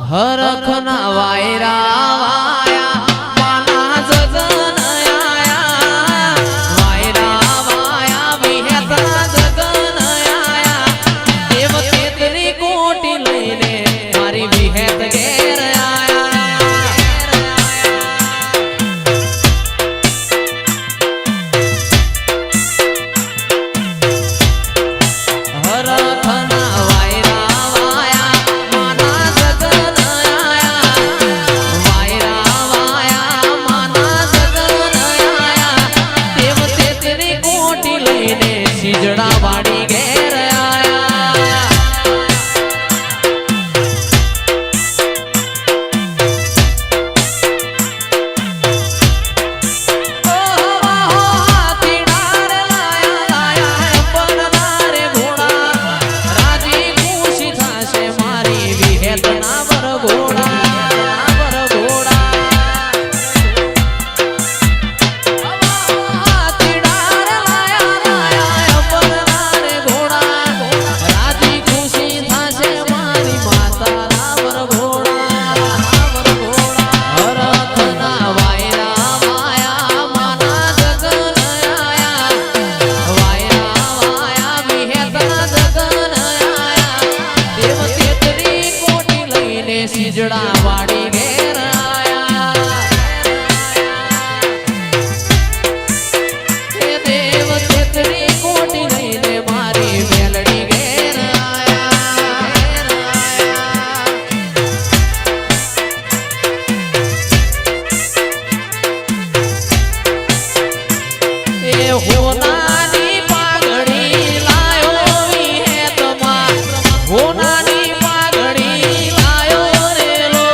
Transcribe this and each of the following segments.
હરખના વાયરા વાયા માના જગન આયા વાયરા વાયા વિહેતા જગન આયા દેવ તેતરી કોટી લઈને મારી વિહેત ઘેર વાડી ઘેર સિજડા વાડી ઘેર દેવ તેતરી કોટી લઈને મારી મેલડી ઘેર એ હોનાની પાઘડી લાયો વિહેતમાં હોનાની પાઘડી લાયો રેલો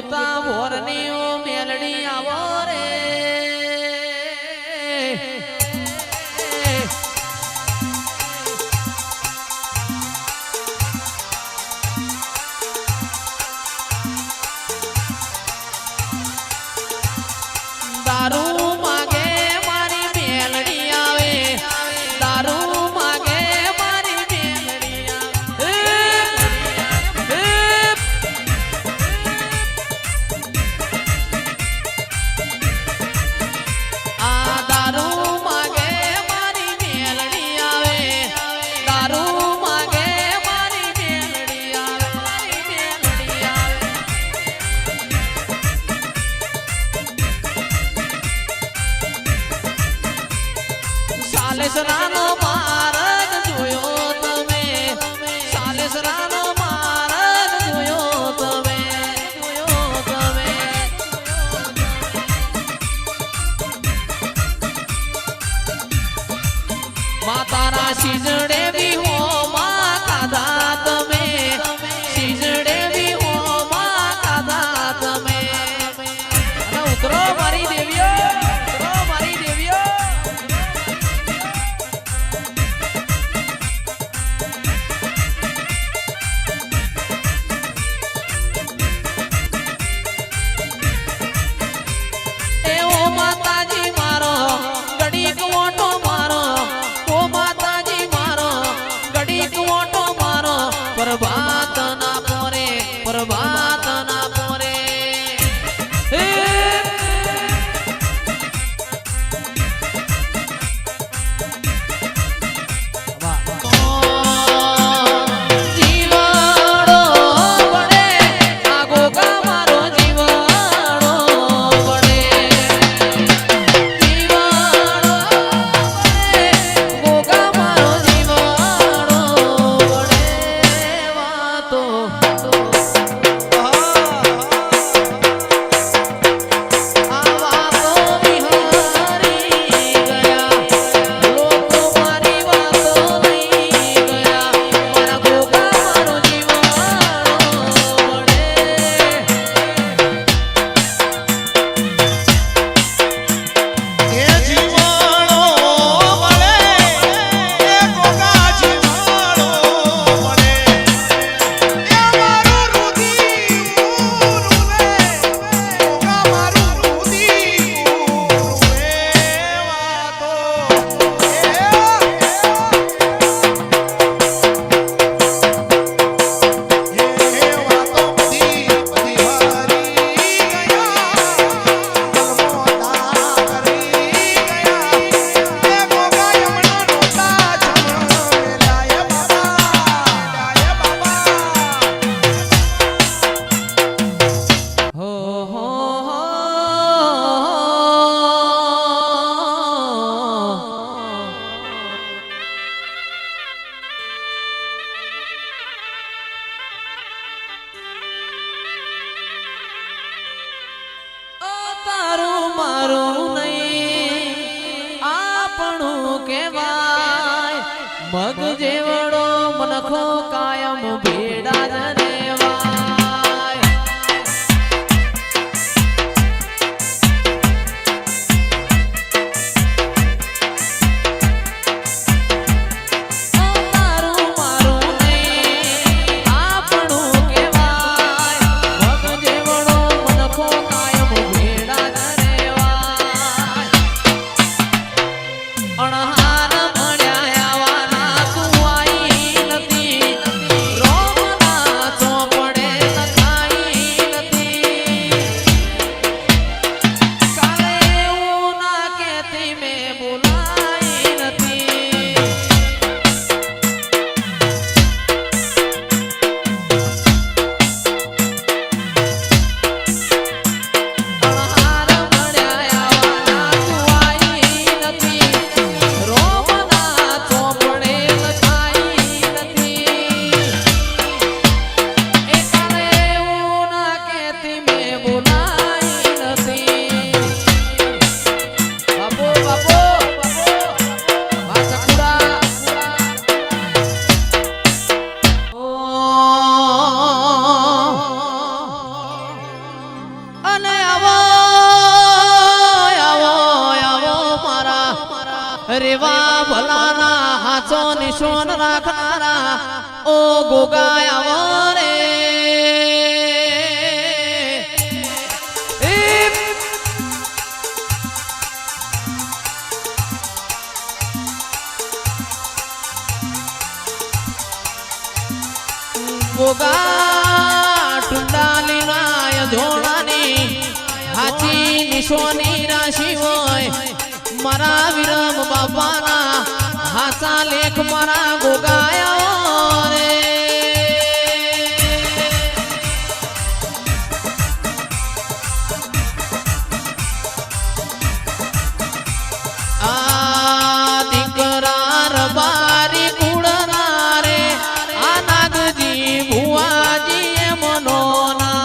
પૂજતા ભોરની ઓ મેલડી આવો રે દારૂ માગે મારી મેલડી આવે દારૂ માગે મારી મેલડી આવે આ દારૂ માગે મારી મેલડી આવે દારૂ માગે મારી મેલડી આવે મારી મેલડી આવે સાલેસરાનો માર્ગ જોયો તમે સાલેસરાનો માર્ગ જોયો તમે માતારા શીજડે બી હો માં કાધા તમે શીજડે બી હો માં કાધા તમે અને ઉતરો મારી દેવીઓ ઉતરો મારી દેવીઓ માતાજી મારો ગડીક ઓટો મારો ઓ માતાજી મારો ગડીક ઓટો મારો પ્રભાત ના પોરે પ્રભાત ના પોરે જીવાડો પડે આગો કા મારો જીવાડો પડે ગોગા મારો જીવાડો પડે વાતો તારું મારું નહીં આપણું કહેવાય મગ જેવડો મનખો કાયમ ભેડા જ રેવાય તારું મારું નહીં આપણું કહેવાય મગ જેવડો મનખો કાયમ ભેડા જ રેવાય અણહાર મળ્યા આવાના તું આઈ નથી એવા ભલાના હાચો નિશોન રાખનારા ઓ ગોગાયા રે ગોગા ટુંડાલી નાય જોડાની હાચી નિશોની રાશિ હોય મારા વિરમ બાપાના હાચા લેખ મારા ગોગાયા રે આ દીકરા રબારી કુળના રે આ નાગજી ભુવાજી મનોના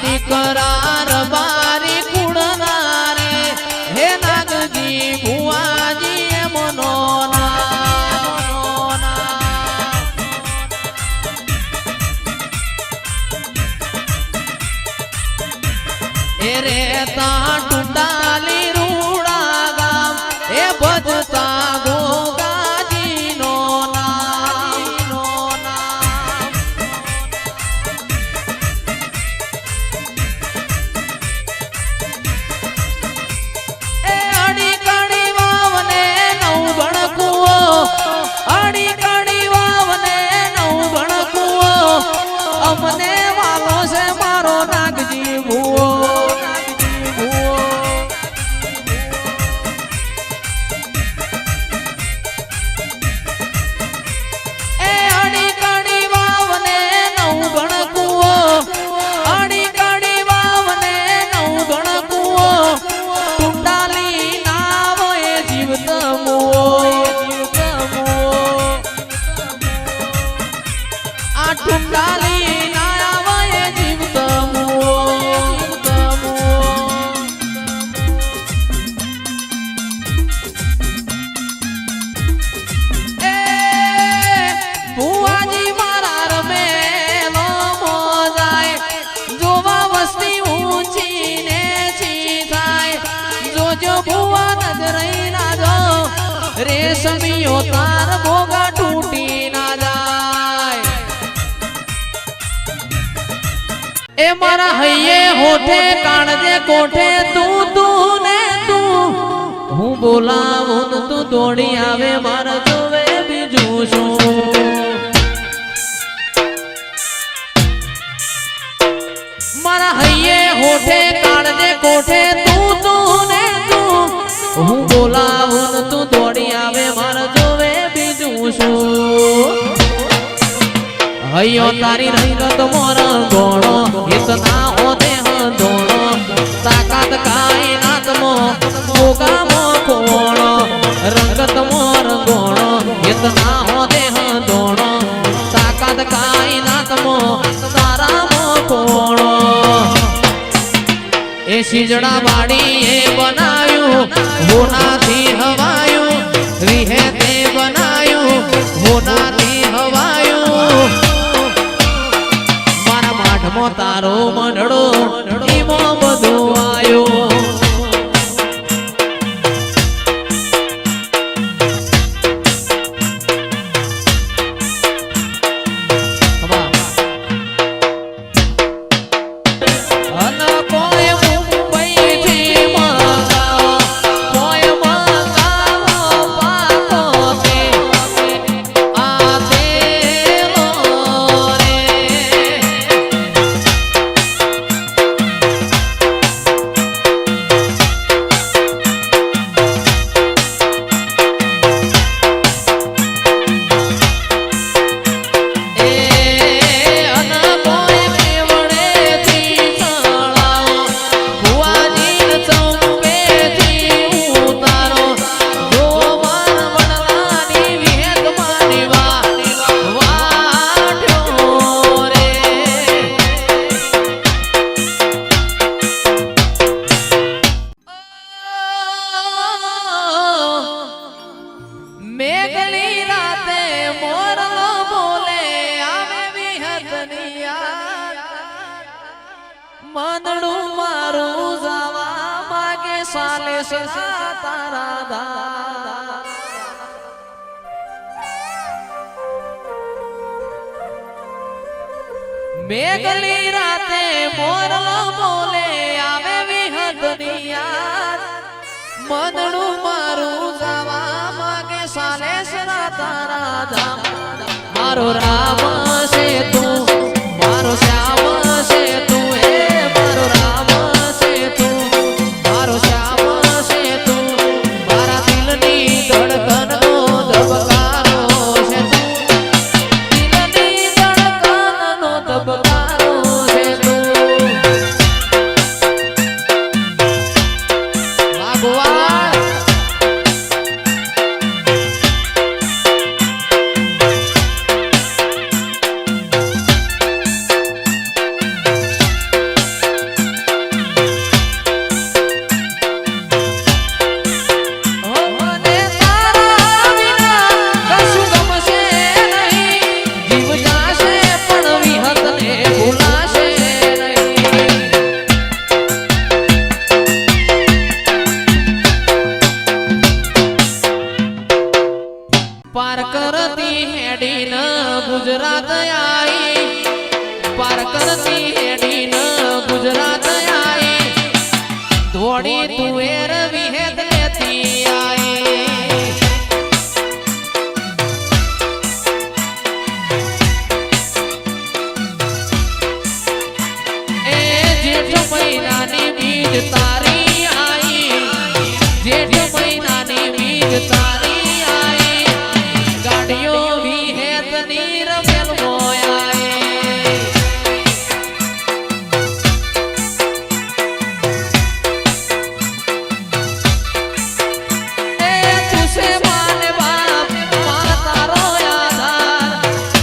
દીકરા રબારી કુળના રે હે નાગજી ભુવાજી મનોના એ રેતા ટુંડાલી રૂડા ગામ એ ભજતા ગોગાજી નો અમને વાલો છે મારો નાગજી ભુવો એ અડી કડી વાવને નવ ગણ કુવો અડી કડી વાવને નવ ગણ કુવો ટુંડાલી નાવ એ જીવત મુવો આ ટુંડાલી રેશમિયો તાર ભોગા તૂટી ના જાય એ મારા હૈયે હોઠે કાણજે કોઠે તું ને તું હું બોલાવું તું દોડી આવે મારા જોવે બીજું શું મારા હૈયે હોઠે કાણજે કોઠે તું ને તું હું બોલાવું તું દોડી આવે મારા જોવે બીજું શું હૈયો તારી રંગત મોર ગોળો ઇતના હોતે હંધોળો તાકાત કાઈ નાતમો ગોગામો ખોળો રંગત મોર ગોળો ઇતના હોતે હંધોળો તાકાત કાઈ નાતમો તારામો ખોળો એ શીજડા વાડી એ બનાવ્યું હોનાથી હવાયું વિહે તે બનાવ્યું હોનાથી હવાયું મારા માઠમાં તારો મંડળો એમાં બધું આવ્યો સાલે સરા તારા દા મેઘલી રાતે મોરલો બોલે આવે વિહતની યાદ મનડું મારું જવા માગે સાલે સરા તારા ધામ મારો રામ છે તું મારો શ્યામ છે તું હે મારો રામ છે તું મારો શ્યામ છે તું મારા દિલની ધડકનનો ધબકારો છે તું દિલની ધડકનનો ધબકારો છે તું ભગવાન पार करती हेडीन गुजरात आई पार करती हेडीन गुजरात आई धोड़ी तुएर विहेद लेती आई ए जेठ महीनानी बीज तारी आई जेठ महीनानी बीज तारी गाड़ियों भी है तनीर मेल मोयाए ए तुसे माने बाप मान तारो आधार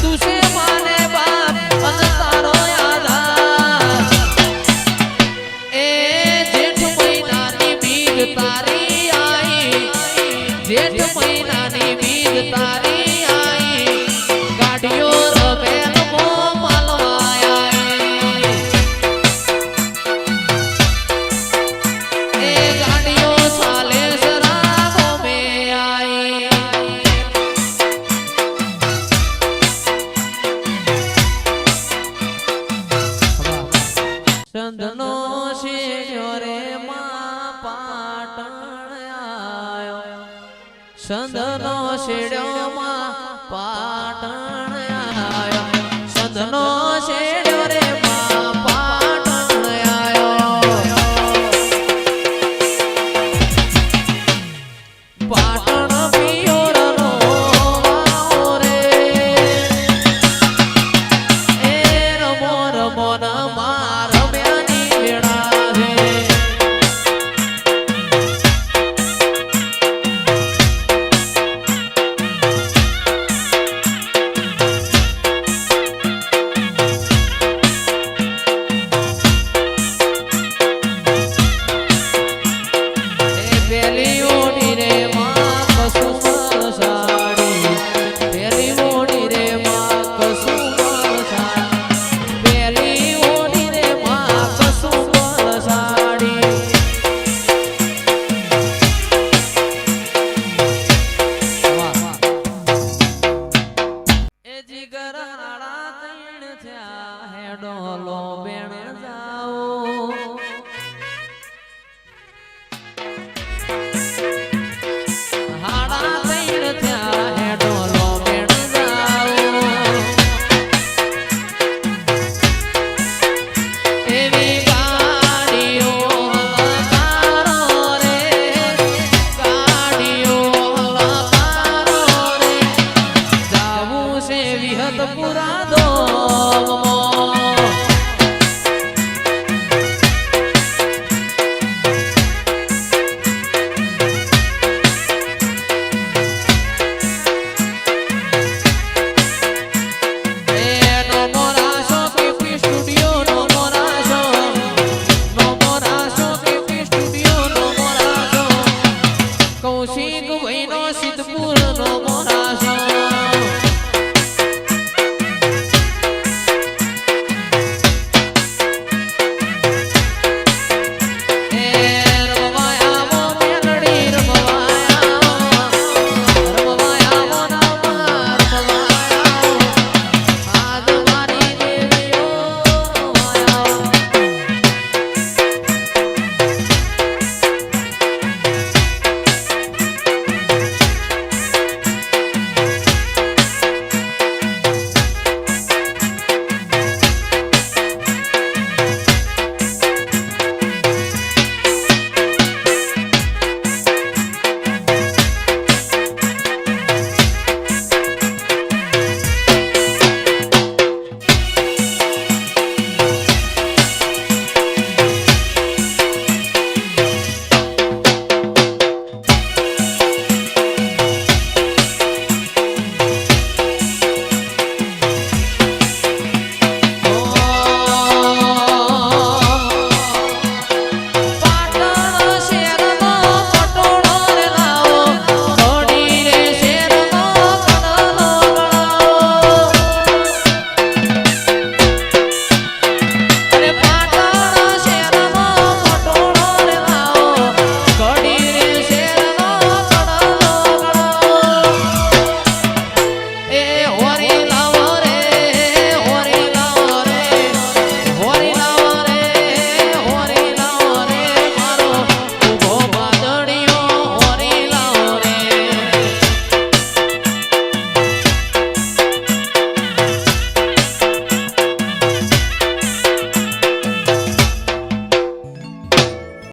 तुसे माने बाप मान तारो आधार ए जेठ महीनानी बीज तारी आई जेठ महीनानी बीज तारी સંધનો શેડ્યો રે માં પાટણ આયો સંધનો શેડ્યો માં પાટણ આયો